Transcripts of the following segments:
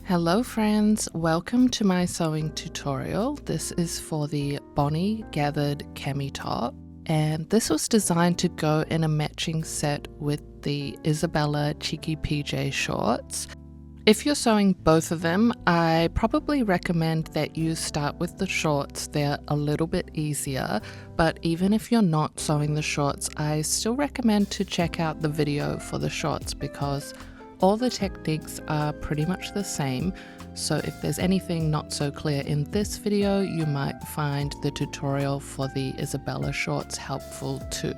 Hello friends, welcome to my sewing tutorial. This is for the Bonnie Gathered Cami top, and this was designed to go in a matching set with the Isabella cheeky PJ shorts. If you're sewing both of them, I probably recommend that you start with the shorts. They're a little bit easier, but even if you're not sewing the shorts, I still recommend to check out the video for the shorts because all the techniques are pretty much the same, so if there's anything not so clear in this video, you might find the tutorial for the Isabella shorts helpful too.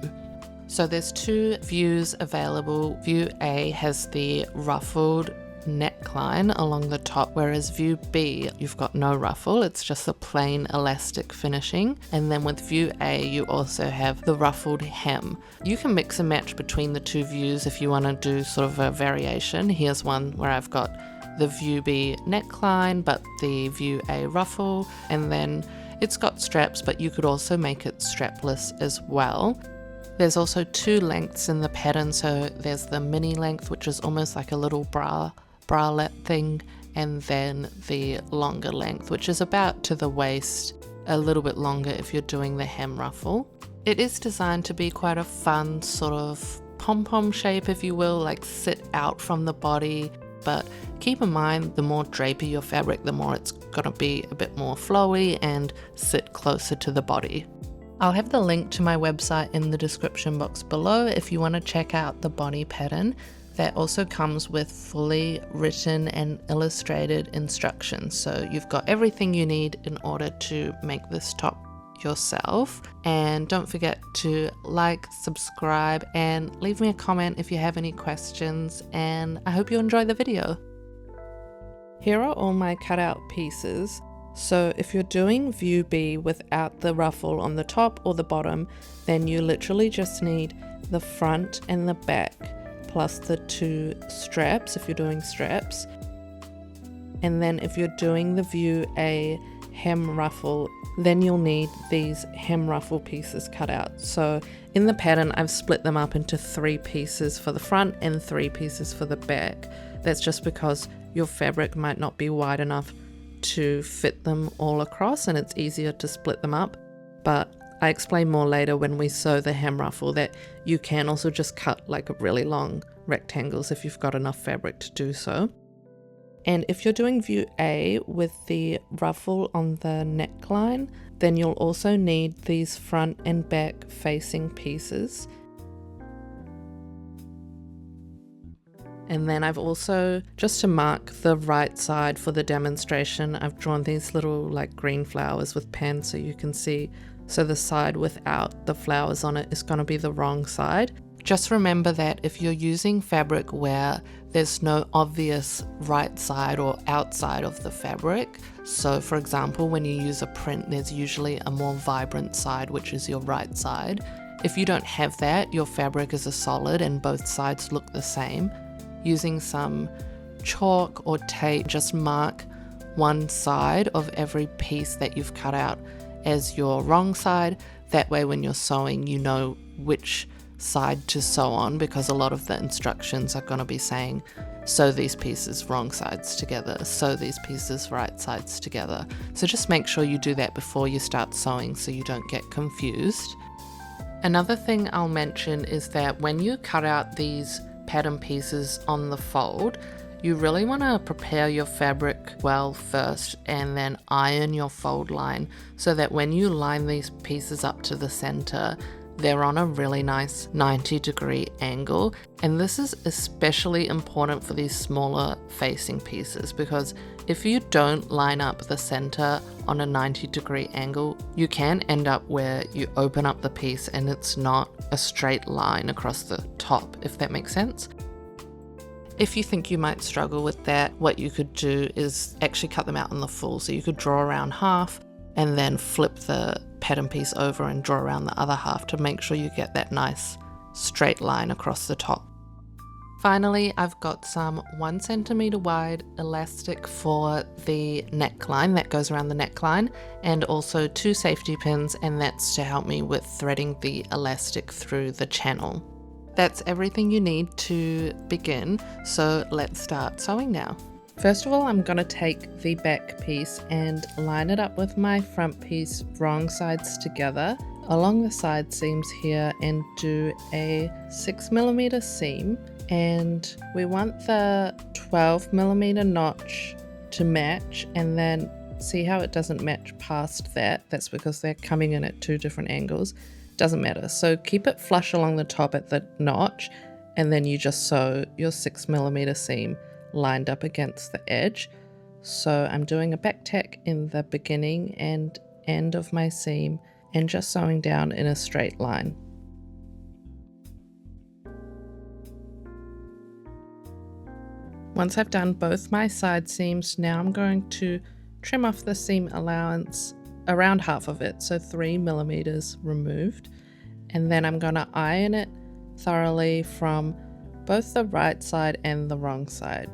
So there's two views available. View A has the ruffled neckline along the top, whereas view B, you've got no ruffle, it's just a plain elastic finishing. And then with view A, you also have the ruffled hem. You can mix and match between the two views if you want to do sort of a variation. Here's one where I've got the view B neckline, but the view A ruffle, and then it's got straps, but you could also make it strapless as well. There's also two lengths in the pattern, so there's the mini length, which is almost like a little bralette thing, and then the longer length, which is about to the waist, a little bit longer if you're doing the hem ruffle. It is designed to be quite a fun sort of pom-pom shape, if you will, like sit out from the body, but keep in mind the more drapey your fabric, the more it's gonna be a bit more flowy and sit closer to the body. I'll have the link to my website in the description box below if you want to check out the Bonnie pattern. That also comes with fully written and illustrated instructions, so you've got everything you need in order to make this top yourself. And don't forget to like, subscribe, and leave me a comment if you have any questions, and I hope you enjoy the video. Here are all my cutout pieces. So if you're doing view B without the ruffle on the top or the bottom, then you literally just need the front and the back, plus the two straps if you're doing straps. And then if you're doing the view A hem ruffle, then you'll need these hem ruffle pieces cut out. So in the pattern, I've split them up into 3 pieces for the front and 3 pieces for the back. That's just because your fabric might not be wide enough to fit them all across, and it's easier to split them up. But I explain more later when we sew the hem ruffle that you can also just cut like really long rectangles if you've got enough fabric to do so. And if you're doing view A with the ruffle on the neckline, then you'll also need these front and back facing pieces. And then I've also, just to mark the right side for the demonstration, I've drawn these little like green flowers with pen so you can see. So the side without the flowers on it is going to be the wrong side. Just remember that if you're using fabric where there's no obvious right side or outside of the fabric, so for example when you use a print there's usually a more vibrant side which is your right side. If you don't have that, your fabric is a solid and both sides look the same. Using some chalk or tape, just mark one side of every piece that you've cut out as your wrong side. That way when you're sewing you know which side to sew on, because a lot of the instructions are going to be saying sew these pieces wrong sides together, sew these pieces right sides together. So just make sure you do that before you start sewing so you don't get confused. Another thing I'll mention is that when you cut out these pattern pieces on the fold, you really want to prepare your fabric well first and then iron your fold line so that when you line these pieces up to the center, they're on a really nice 90-degree angle. And this is especially important for these smaller facing pieces, because if you don't line up the center on a 90-degree angle, you can end up where you open up the piece and it's not a straight line across the top, if that makes sense. If you think you might struggle with that, what you could do is actually cut them out on the full. So you could draw around half and then flip the pattern piece over and draw around the other half to make sure you get that nice straight line across the top. Finally, I've got some 1 centimeter wide elastic for the neckline that goes around the neckline, and also 2 safety pins, and that's to help me with threading the elastic through the channel. That's everything you need to begin, so let's start sewing now. First of all, I'm going to take the back piece and line it up with my front piece wrong sides together along the side seams here and do a 6mm seam, and we want the 12mm notch to match, and then see how it doesn't match past that. That's because they're coming in at 2 different angles. Doesn't matter, so keep it flush along the top at the notch, and then you just sew your 6mm seam lined up against the edge. So I'm doing a back tack in the beginning and end of my seam and just sewing down in a straight line. Once I've done both my side seams, now I'm going to trim off the seam allowance around half of it, so 3mm removed, and then I'm going to iron it thoroughly from both the right side and the wrong side.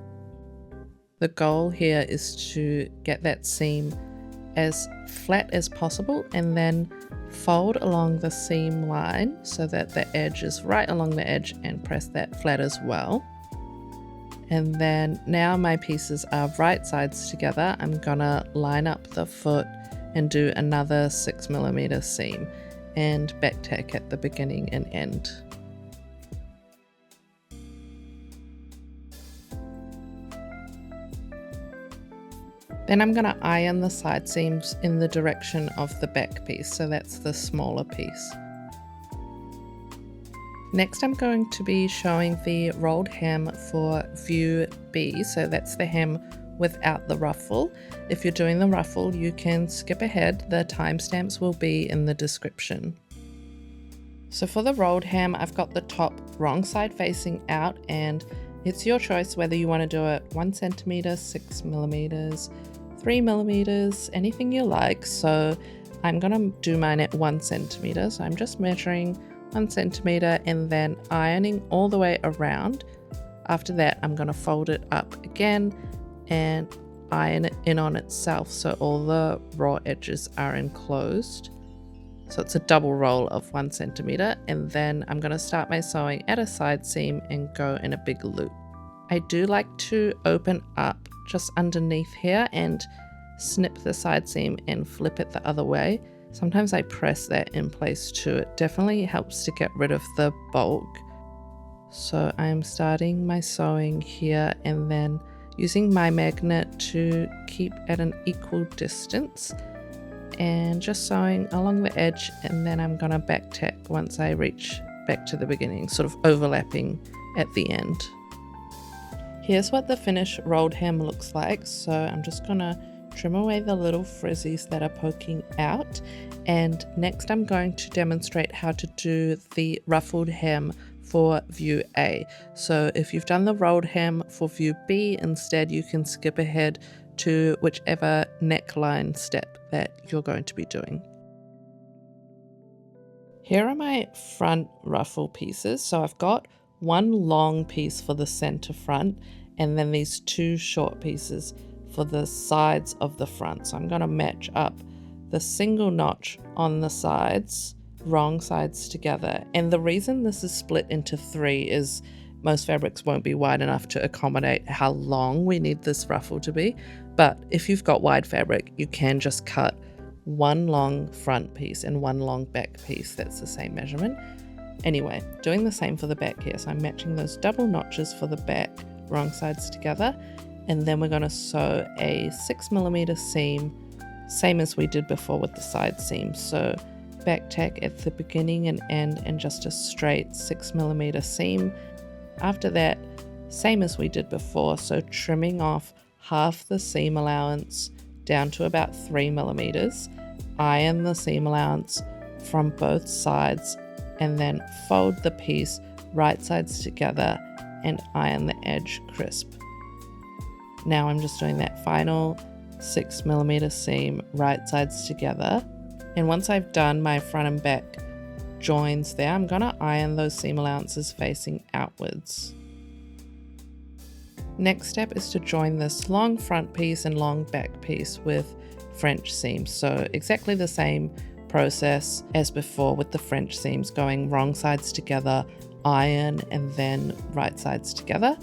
The goal here is to get that seam as flat as possible and then fold along the seam line so that the edge is right along the edge, and press that flat as well. And then now my pieces are right sides together. I'm gonna line up the foot and do another 6mm seam and back tack at the beginning and end. Then I'm going to iron the side seams in the direction of the back piece, so that's the smaller piece. Next I'm going to be showing the rolled hem for view B, so that's the hem without the ruffle. If you're doing the ruffle, you can skip ahead, the timestamps will be in the description. So for the rolled hem, I've got the top wrong side facing out, and it's your choice whether you want to do it 1 centimeter, 6mm, 3mm, anything you like. So I'm gonna do mine at 1 centimeter, so I'm just measuring 1 centimeter and then ironing all the way around. After that, I'm gonna fold it up again and iron it in on itself so all the raw edges are enclosed. So it's a double roll of 1 centimeter, and then I'm gonna start my sewing at a side seam and go in a big loop. I do like to open up just underneath here and snip the side seam and flip it the other way. Sometimes I press that in place too. It definitely helps to get rid of the bulk. So I'm starting my sewing here and then using my magnet to keep at an equal distance and just sewing along the edge, and then I'm gonna back tack once I reach back to the beginning, sort of overlapping at the end. Here's what the finished rolled hem looks like. So I'm just gonna trim away the little frizzies that are poking out, and next I'm going to demonstrate how to do the ruffled hem for view A. So if you've done the rolled hem for view B instead, you can skip ahead to whichever neckline step that you're going to be doing. Here are my front ruffle pieces. So I've got one long piece for the center front and then these 2 short pieces for the sides of the front. So I'm going to match up the single notch on the sides, wrong sides together. And the reason this is split into 3 is most fabrics won't be wide enough to accommodate how long we need this ruffle to be. But if you've got wide fabric, you can just cut 1 long front piece and 1 long back piece. That's the same measurement. Anyway, doing the same for the back here. So I'm matching those double notches for the back, wrong sides together. And then we're going to sew a 6mm seam, same as we did before with the side seam. So back tack at the beginning and end and just a straight 6mm seam. After that, same as we did before, so trimming off half the seam allowance down to about 3mm, iron the seam allowance from both sides, and then fold the piece right sides together and iron the edge crisp. Now I'm just doing that final 6mm seam right sides together, and once I've done my front and back joins there, I'm gonna iron those seam allowances facing outwards. Next step is to join this long front piece and long back piece with French seams. So exactly the same process as before with the French seams, going wrong sides together, iron, and then right sides together.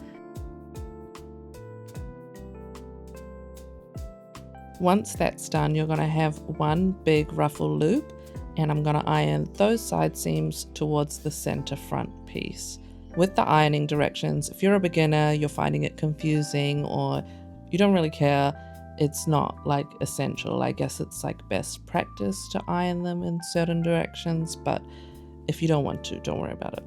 Once that's done, you're going to have one big ruffle loop, and I'm going to iron those side seams towards the center front piece. With the ironing directions, if you're a beginner, you're finding it confusing, or you don't really care, it's not like essential. I guess it's like best practice to iron them in certain directions, but if you don't want to, don't worry about it.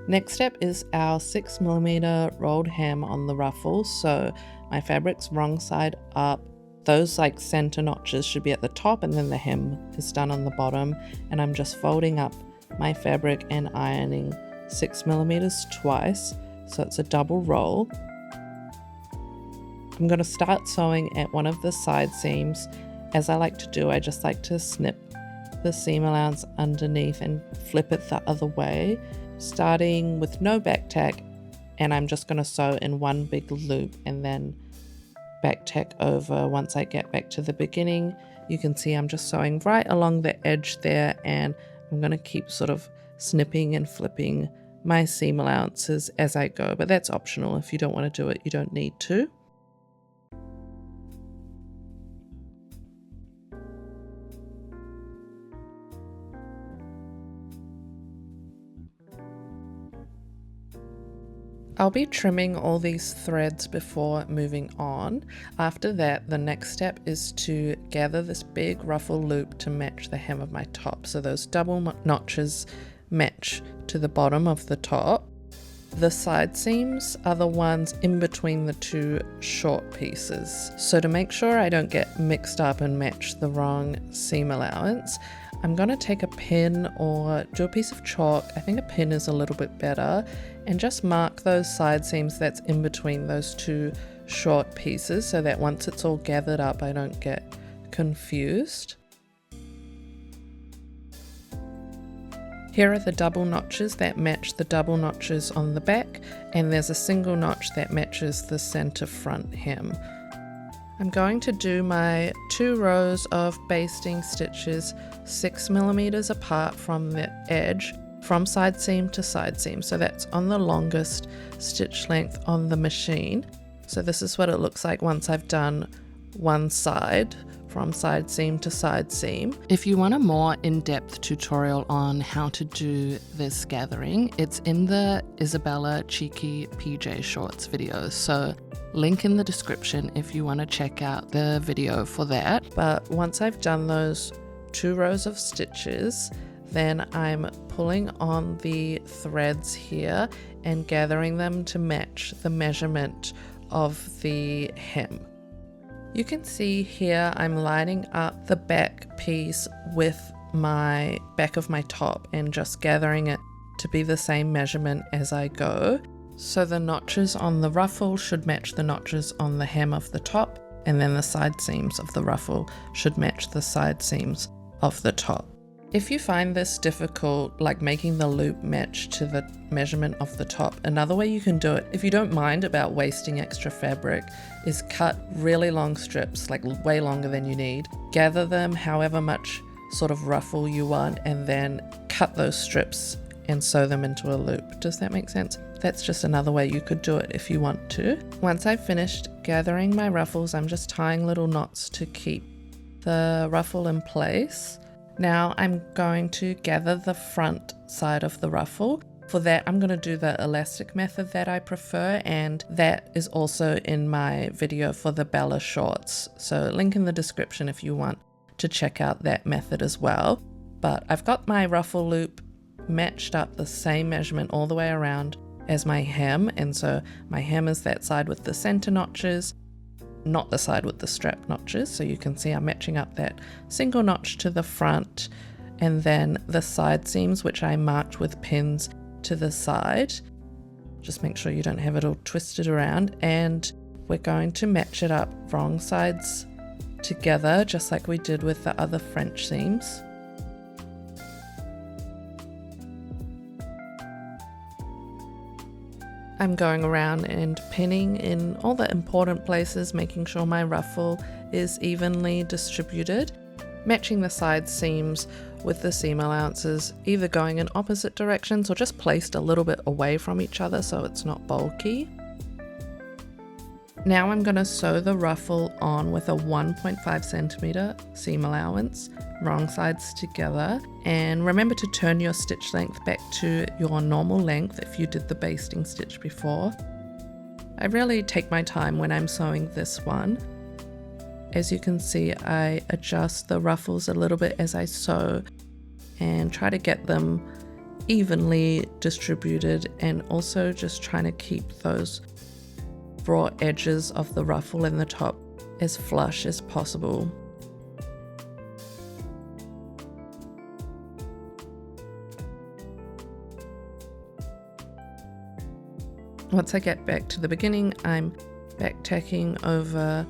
Next step is our 6mm rolled hem on the ruffle. So my fabric's wrong side up. Those like center notches should be at the top, and then the hem is done on the bottom. And I'm just folding up my fabric and ironing 6mm twice, so it's a double roll. I'm going to start sewing at one of the side seams. As I like to do, I just like to snip the seam allowance underneath and flip it the other way, starting with no back tack, and I'm just going to sew in one big loop and then back tack over once I get back to the beginning. You can see I'm just sewing right along the edge there, and I'm going to keep sort of snipping and flipping my seam allowances as I go, but that's optional. If you don't want to do it, you don't need to. I'll be trimming all these threads before moving on. After that, the next step is to gather this big ruffle loop to match the hem of my top. So those double notches match to the bottom of the top. The side seams are the ones in between the two short pieces. So to make sure I don't get mixed up and match the wrong seam allowance, I'm going to take a pin or do a piece of chalk. I think a pin is a little bit better, and just mark those side seams that's in between those two short pieces so that once it's all gathered up, I don't get confused. Here are the double notches that match the double notches on the back, and there's a single notch that matches the center front hem. I'm going to do my 2 rows of basting stitches 6mm apart from the edge, from side seam to side seam. So that's on the longest stitch length on the machine. So this is what it looks like once I've done one side, from side seam to side seam. If you want a more in-depth tutorial on how to do this gathering, it's in the Isabella cheeky PJ shorts video. So link in the description if you want to check out the video for that. But once I've done those 2 rows of stitches, then I'm pulling on the threads here and gathering them to match the measurement of the hem. You can see here I'm lining up the back piece with my back of my top and just gathering it to be the same measurement as I go. So the notches on the ruffle should match the notches on the hem of the top, and then the side seams of the ruffle should match the side seams of the top. If you find this difficult, like making the loop match to the measurement of the top, another way you can do it, if you don't mind about wasting extra fabric, is cut really long strips, like way longer than you need. Gather them however much sort of ruffle you want, and then cut those strips and sew them into a loop. Does that make sense? That's just another way you could do it if you want to. Once I've finished gathering my ruffles, I'm just tying little knots to keep the ruffle in place. Now I'm going to gather the front side of the ruffle. For that, I'm going to do the elastic method that I prefer, and that is also in my video for the Bella shorts. So link in the description if you want to check out that method as well. But I've got my ruffle loop matched up the same measurement all the way around as my hem, and so my hem is that side with the center notches, not the side with the strap notches. So you can see I'm matching up that single notch to the front, and then the side seams, which I marked with pins to the side. Just make sure you don't have it all twisted around, and we're going to match it up wrong sides together, just like we did with the other French seams. I'm going around and pinning in all the important places, making sure my ruffle is evenly distributed, matching the side seams with the seam allowances, either going in opposite directions or just placed a little bit away from each other so it's not bulky. Now I'm going to sew the ruffle on with a 1.5 centimeter seam allowance, wrong sides together, and remember to turn your stitch length back to your normal length if you did the basting stitch before. I really take my time when I'm sewing this one. As you can see, I adjust the ruffles a little bit as I sew and try to get them evenly distributed, and also just trying to keep those raw edges of the ruffle in the top as flush as possible. Once I get back to the beginning, I'm back tacking over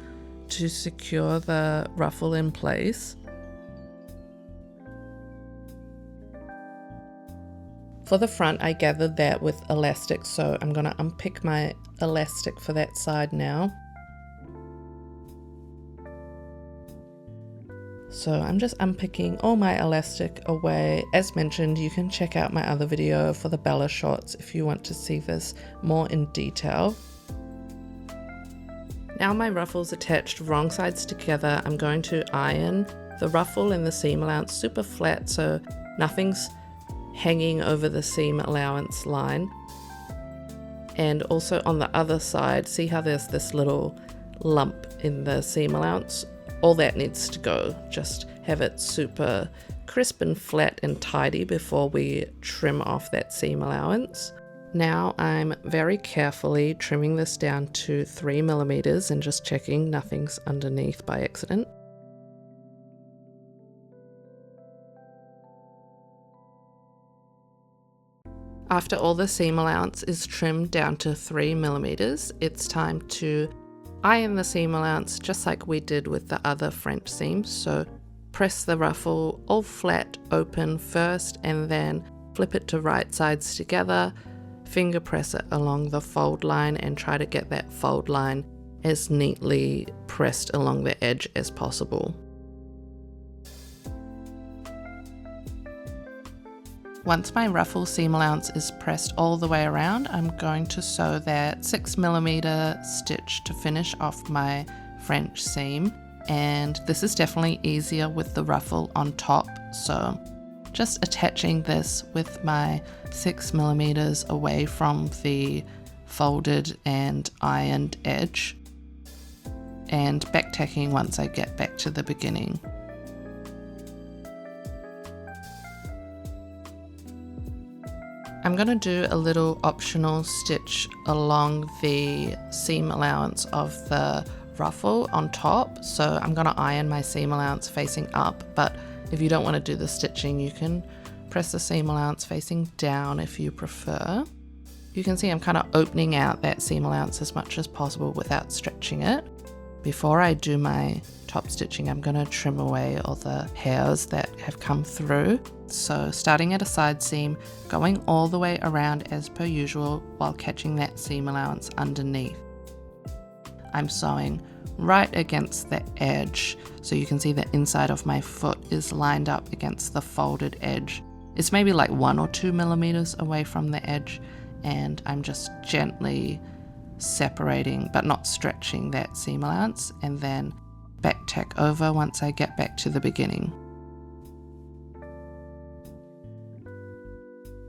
to secure the ruffle in place. For the front, I gathered that with elastic, so I'm going to unpick my elastic for that side now. So I'm just unpicking all my elastic away. As mentioned, you can check out my other video for the Bella shorts if you want to see this more in detail. Now my ruffle's attached wrong sides together, I'm going to iron the ruffle and the seam allowance super flat so nothing's hanging over the seam allowance line. And also on the other side, see how there's this little lump in the seam allowance? All that needs to go. Just have it super crisp and flat and tidy before we trim off that seam allowance. Now I'm very carefully trimming this down to 3 millimeters and just checking nothing's underneath by accident. After all the seam allowance is trimmed down to 3 millimeters, it's time to iron the seam allowance just like we did with the other French seams. So press the ruffle all flat open first and then flip it to right sides together, finger press it along the fold line and try to get that fold line as neatly pressed along the edge as possible. Once my ruffle seam allowance is pressed all the way around, I'm going to sew that 6 millimeter stitch to finish off my French seam. And this is definitely easier with the ruffle on top. So just attaching this with my 6 millimeters away from the folded and ironed edge, and back tacking once I get back to the beginning. I'm going to do a little optional stitch along the seam allowance of the ruffle on top. So I'm going to iron my seam allowance facing up, but if you don't want to do the stitching, you can press the seam allowance facing down if you prefer. You can see I'm kind of opening out that seam allowance as much as possible without stretching it. Before I do my top stitching, I'm going to trim away all the hairs that have come through. So starting at a side seam, going all the way around as per usual while catching that seam allowance underneath. I'm sewing right against the edge, so you can see the inside of my foot is lined up against the folded edge. It's maybe like 1 or 2 millimeters away from the edge, and I'm just gently separating but not stretching that seam allowance, and then back tack over once I get back to the beginning.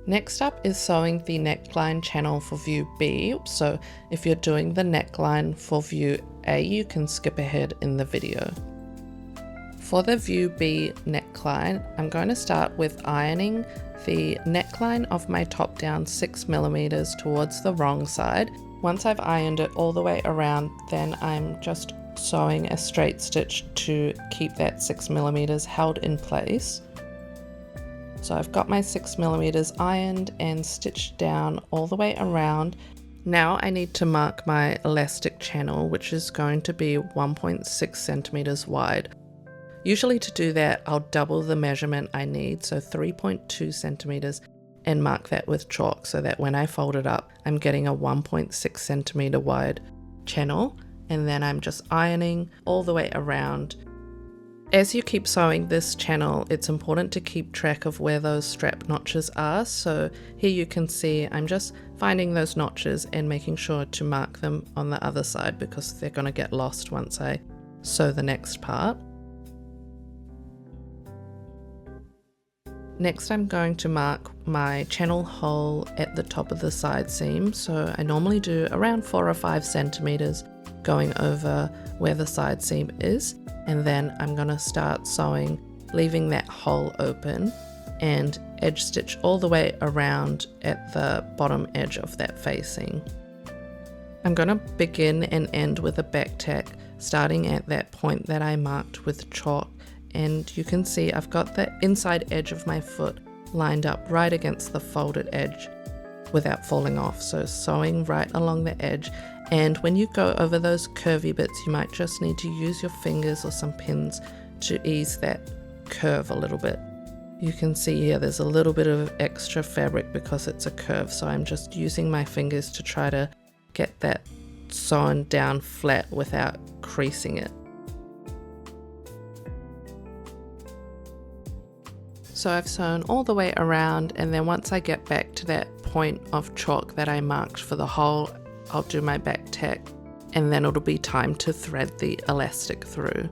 Next up is sewing the neckline channel for view B. So if you're doing the neckline for view A, you can skip ahead in the video. For the view B neckline, I'm going to start with ironing the neckline of my top down 6 millimeters towards the wrong side. Once I've ironed it all the way around, then I'm just sewing a straight stitch to keep that 6 millimeters held in place. So I've got my 6 millimeters ironed and stitched down all the way around. Now I need to mark my elastic channel, which is going to be 1.6 centimeters wide. Usually to do that, I'll double the measurement I need, so 3.2 centimeters, and mark that with chalk so that when I fold it up, I'm getting a 1.6 centimeter wide channel. And then I'm just ironing all the way around. As you keep sewing this channel, it's important to keep track of where those strap notches are. So here you can see I'm just finding those notches and making sure to mark them on the other side because they're going to get lost once I sew the next part. Next I'm going to mark my channel hole at the top of the side seam. So I normally do around 4 or 5 centimeters going over where the side seam is. And then I'm going to start sewing, leaving that hole open and edge stitch all the way around at the bottom edge of that facing. I'm going to begin and end with a back tack, starting at that point that I marked with chalk, and you can see I've got the inside edge of my foot lined up right against the folded edge without falling off, so sewing right along the edge. And when you go over those curvy bits, you might just need to use your fingers or some pins to ease that curve a little bit. You can see here there's a little bit of extra fabric because it's a curve, so I'm just using my fingers to try to get that sewn down flat without creasing it. So I've sewn all the way around, and then once I get back to that point of chalk that I marked for the hole, I'll do my back tack, and then it'll be time to thread the elastic through.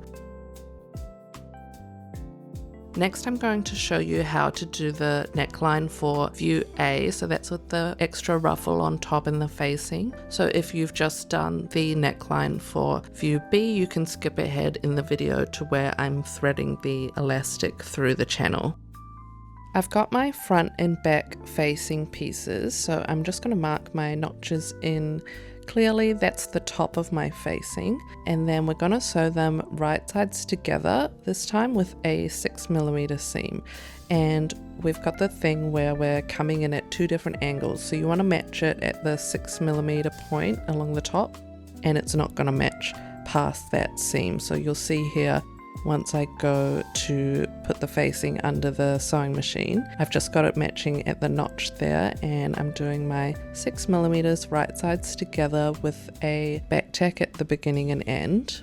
Next I'm going to show you how to do the neckline for view A, so that's with the extra ruffle on top and the facing. So if you've just done the neckline for view B, you can skip ahead in the video to where I'm threading the elastic through the channel. I've got my front and back facing pieces, so I'm just going to mark my notches in clearly. That's the top of my facing, and then we're going to sew them right sides together, this time with a 6mm seam. And we've got the thing where we're coming in at 2 different angles, so you want to match it at the 6mm point along the top, and it's not going to match past that seam. So you'll see here, once I go to put the facing under the sewing machine, I've just got it matching at the notch there, and I'm doing my 6mm right sides together with a back tack at the beginning and end.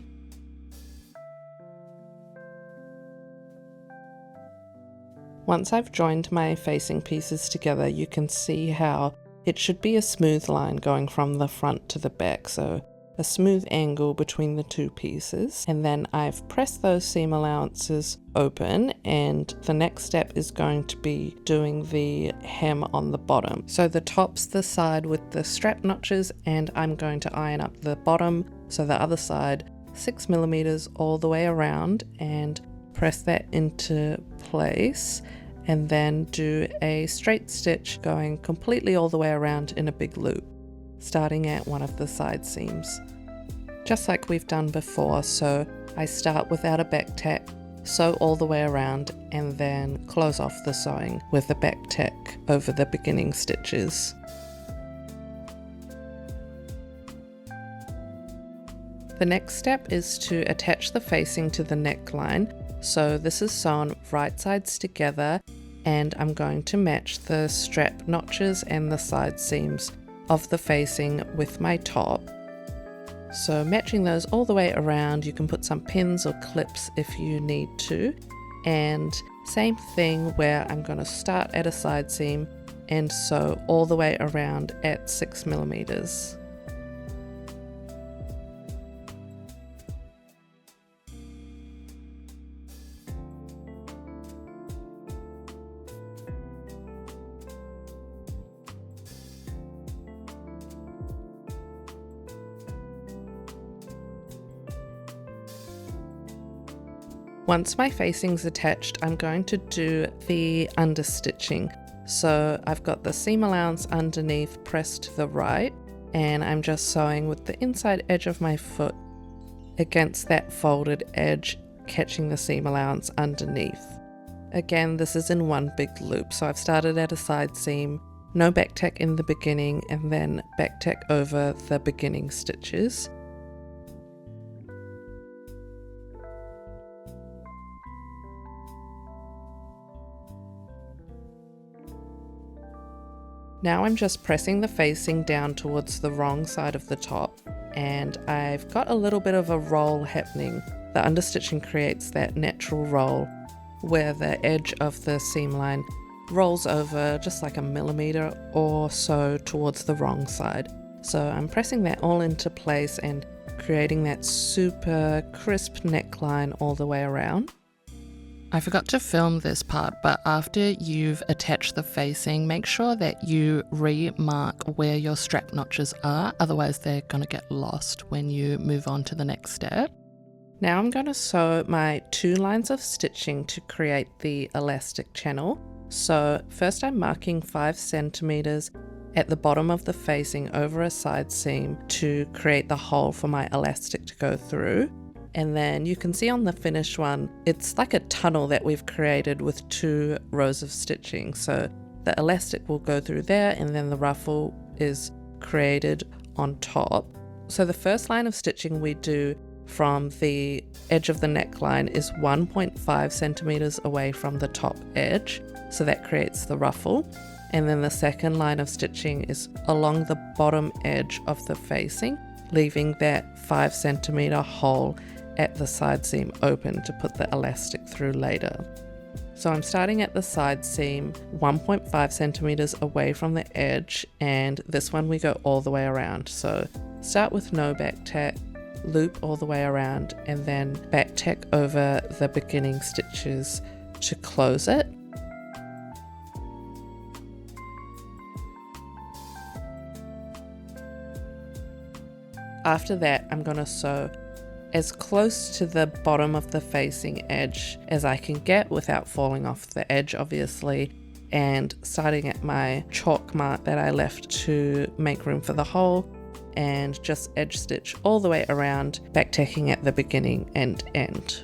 Once I've joined my facing pieces together, you can see how it should be a smooth line going from the front to the back, so a smooth angle between the 2 pieces. And then I've pressed those seam allowances open, and the next step is going to be doing the hem on the bottom. So the top's the side with the strap notches, and I'm going to iron up the bottom, so the other side 6mm all the way around, and press that into place, and then do a straight stitch going completely all the way around in a big loop, starting at one of the side seams, just like we've done before. So I start without a back tack, sew all the way around, and then close off the sewing with a back tack over the beginning stitches. The next step is to attach the facing to the neckline. So this is sewn right sides together, and I'm going to match the strap notches and the side seams of the facing with my top. So matching those all the way around, you can put some pins or clips if you need to. And same thing where I'm going to start at a side seam and sew all the way around at 6mm. Once my facing's attached, I'm going to do the understitching. So I've got the seam allowance underneath pressed to the right, and I'm just sewing with the inside edge of my foot against that folded edge, catching the seam allowance underneath. Again, this is in one big loop, so I've started at a side seam, no back tack in the beginning, and then back tack over the beginning stitches. Now I'm just pressing the facing down towards the wrong side of the top, and I've got a little bit of a roll happening the understitching creates that natural roll where the edge of the seam line rolls over just like a millimeter or so towards the wrong side. So I'm pressing that all into place and creating that super crisp neckline all the way around. I forgot to film this part, but after you've attached the facing, make sure that you remark where your strap notches are, otherwise they're going to get lost when you move on to the next step. Now I'm going to sew my 2 lines of stitching to create the elastic channel. So first I'm marking 5 centimeters at the bottom of the facing over a side seam to create the hole for my elastic to go through. And then you can see on the finished one, it's like a tunnel that we've created with 2 rows of stitching. So the elastic will go through there and then the ruffle is created on top. So the first line of stitching we do from the edge of the neckline is 1.5 centimeters away from the top edge. So that creates the ruffle. And then the second line of stitching is along the bottom edge of the facing, leaving that 5 centimeter hole at the side seam open to put the elastic through later. So I'm starting at the side seam 1.5 centimeters away from the edge, and this one we go all the way around. So start with no back tack, loop all the way around, and then back tack over the beginning stitches to close it. After that, I'm going to sew as close to the bottom of the facing edge as I can get without falling off the edge, obviously, and starting at my chalk mark that I left to make room for the hole, and just edge stitch all the way around, back tacking at the beginning and end.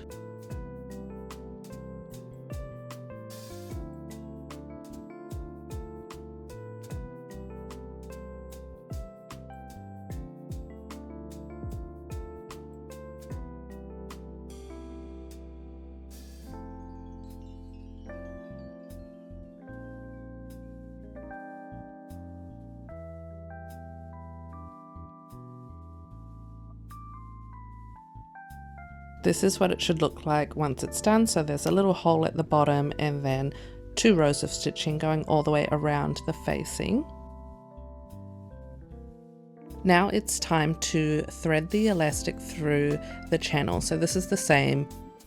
This is what it should look like once it's done. So there's a little hole at the bottom and then 2 rows of stitching going all the way around the facing. Now it's time to thread the elastic through the channel. So this is the same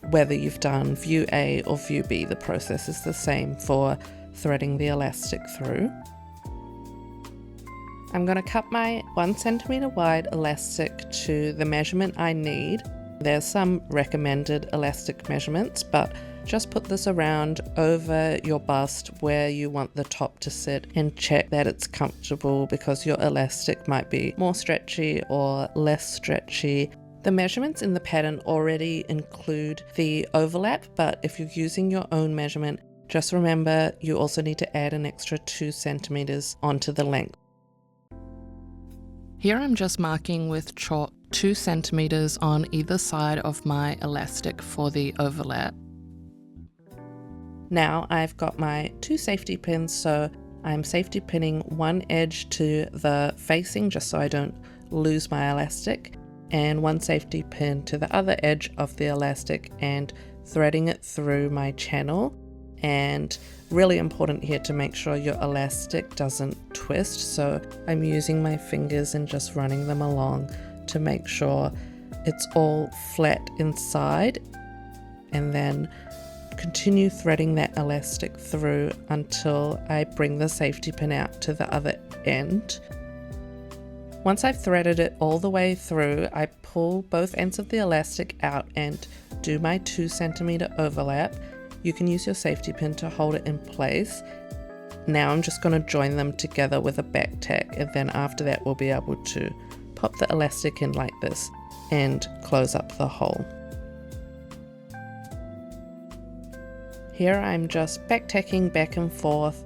whether you've done view A or view B. The process is the same for threading the elastic through. I'm going to cut my 1 centimeter wide elastic to the measurement I need. There's some recommended elastic measurements, but just put this around over your bust where you want the top to sit and check that it's comfortable, because your elastic might be more stretchy or less stretchy. The measurements in the pattern already include the overlap, but if you're using your own measurement, just remember you also need to add an extra 2 centimeters onto the length. Here I'm just marking with chalk 2 centimeters on either side of my elastic for the overlap. Now I've got my 2 safety pins, so I'm safety pinning one edge to the facing just so I don't lose my elastic, and one safety pin to the other edge of the elastic and threading it through my channel. And really important here to make sure your elastic doesn't twist, so I'm using my fingers and just running them along to make sure it's all flat inside, and then continue threading that elastic through until I bring the safety pin out to the other end. Once I've threaded it all the way through, I pull both ends of the elastic out and do my 2 centimeter overlap. You can use your safety pin to hold it in place. Now I'm just going to join them together with a back tack, and then after that we'll be able to pop the elastic in like this and close up the hole. Here I'm just back tacking back and forth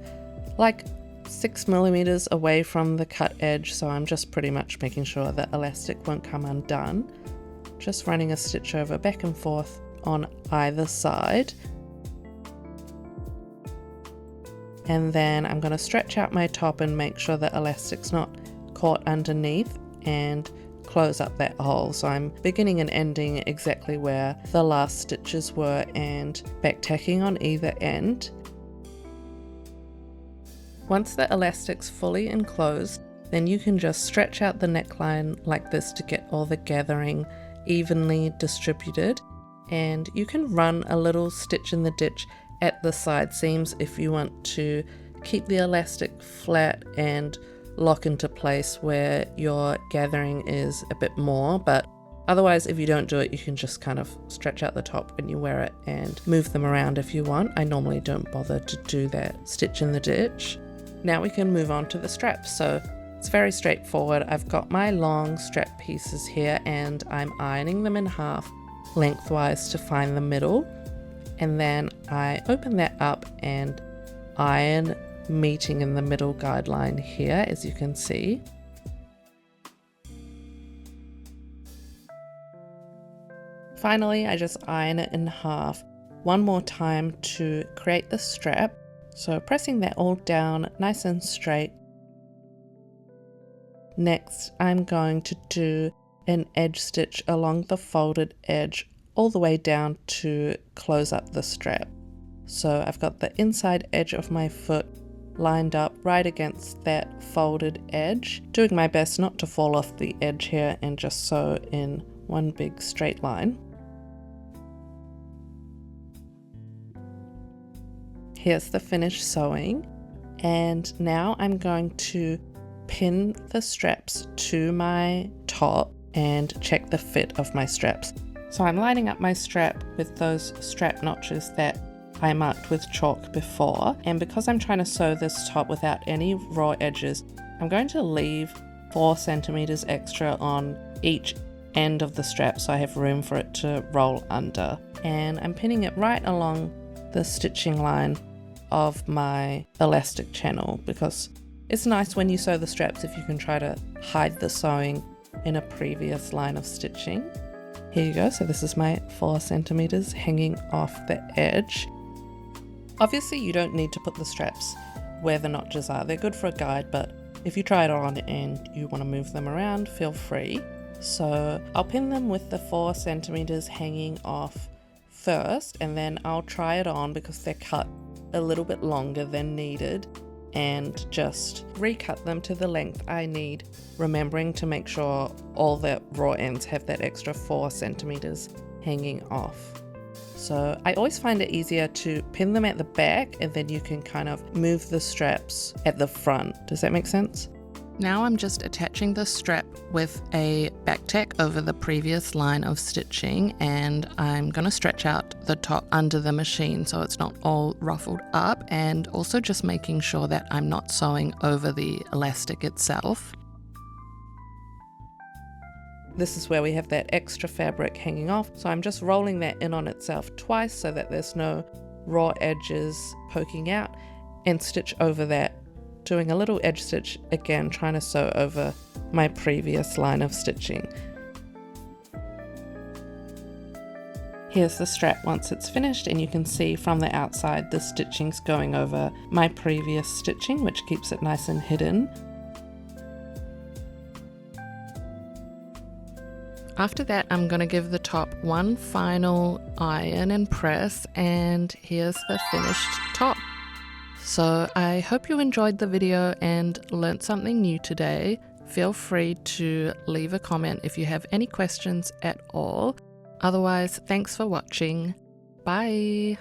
like 6 millimeters away from the cut edge, so I'm just pretty much making sure the elastic won't come undone. Just running a stitch over back and forth on either side. And then I'm going to stretch out my top and make sure the elastic's not caught underneath, and close up that hole. So I'm beginning and ending exactly where the last stitches were and back tacking on either end. Once the elastic's fully enclosed, then you can just stretch out the neckline like this to get all the gathering evenly distributed, and you can run a little stitch in the ditch at the side seams if you want to keep the elastic flat and lock into place where your gathering is a bit more. But otherwise, if you don't do it, you can just kind of stretch out the top when you wear it and move them around if you want. I normally don't bother to do that stitch in the ditch. Now we can move on to the straps. So it's very straightforward. I've got my long strap pieces here and I'm ironing them in half lengthwise to find the middle, and then I open that up and iron meeting in the middle guideline here, as you can see. Finally, I just iron it in half one more time to create the strap. So pressing that all down nice and straight. Next, I'm going to do an edge stitch along the folded edge all the way down to close up the strap. So I've got the inside edge of my foot lined up right against that folded edge, doing my best not to fall off the edge here and just sew in one big straight line. Here's the finished sewing, and now I'm going to pin the straps to my top and check the fit of my straps. So I'm lining up my strap with those strap notches that I marked with chalk before, and because I'm trying to sew this top without any raw edges, I'm going to leave 4 centimeters extra on each end of the strap so I have room for it to roll under. And I'm pinning it right along the stitching line of my elastic channel, because it's nice when you sew the straps if you can try to hide the sewing in a previous line of stitching. Here you go, so this is my 4 centimeters hanging off the edge. Obviously you don't need to put the straps where the notches are, they're good for a guide, but if you try it on and you want to move them around, feel free. So I'll pin them with the 4 centimeters hanging off first, and then I'll try it on because they're cut a little bit longer than needed, and just recut them to the length I need, remembering to make sure all the raw ends have that extra 4 centimeters hanging off. So I always find it easier to pin them at the back, and then you can kind of move the straps at the front. Does that make sense? Now I'm just attaching the strap with a back tack over the previous line of stitching, and I'm going to stretch out the top under the machine so it's not all ruffled up, and also just making sure that I'm not sewing over the elastic itself. This is where we have that extra fabric hanging off, so I'm just rolling that in on itself twice so that there's no raw edges poking out, and stitch over that, doing a little edge stitch again, trying to sew over my previous line of stitching. Here's the strap once it's finished, and you can see from the outside the stitching's going over my previous stitching, which keeps it nice and hidden. After that, I'm going to give the top one final iron and press, and here's the finished top. So I hope you enjoyed the video and learnt something new today. Feel free to leave a comment if you have any questions at all. Otherwise, thanks for watching. Bye!